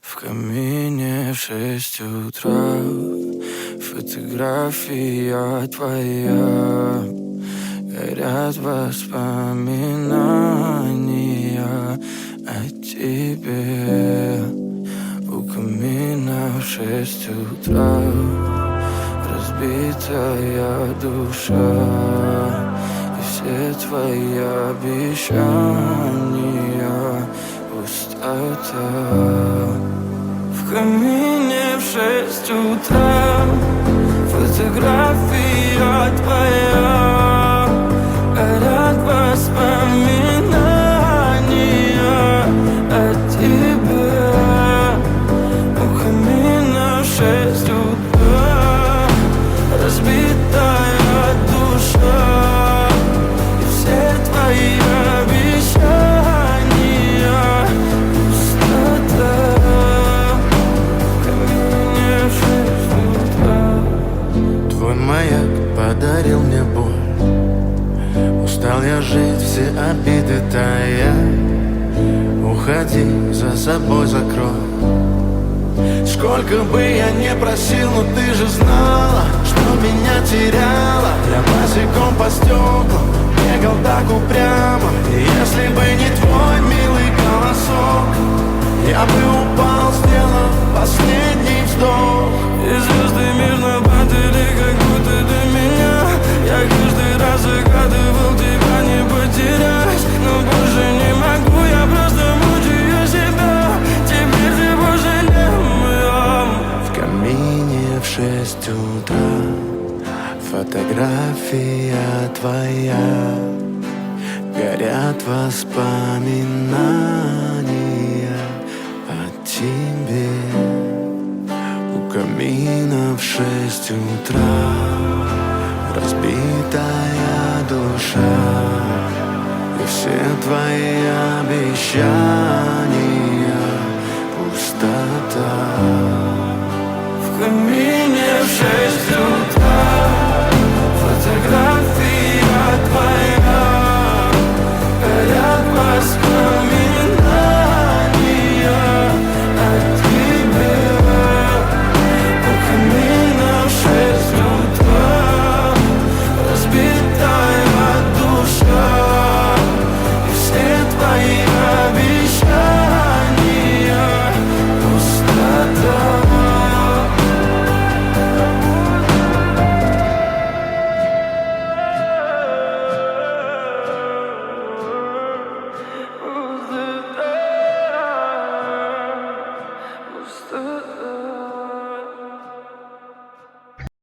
В камине в 6 утра фотография твоя. Горят воспоминания о тебе. У камина в 6 утра разбитая душа. И все твои обещания пустота. В камине в 6 утра фотография твоя. Горят воспоминания о тебе. У камина в 6 утра разбитая душа. И все твои обещания пустота. В камине в 6 утра. Твой маяк подарил мне боль. Устал я жить, все обиды тая. Уходи, за собой закрой. Сколько бы я не просил, но ты же знала, что меня теряла. Я босиком по стеклам бегал так упрямо. И если бы не твой милый голосок, я бы упал, сделав последний вздох. И звезды мирно падали, как будто до меня. Я каждый раз загадывал тебя не потерять, но больше не могу, я просто мучаю себя. Теперь ты пожалел меня. В камине в 6 утра фотография твоя. Горят воспоминания о тебе. У камина в 6 утра разбитая душа. И все твои обещания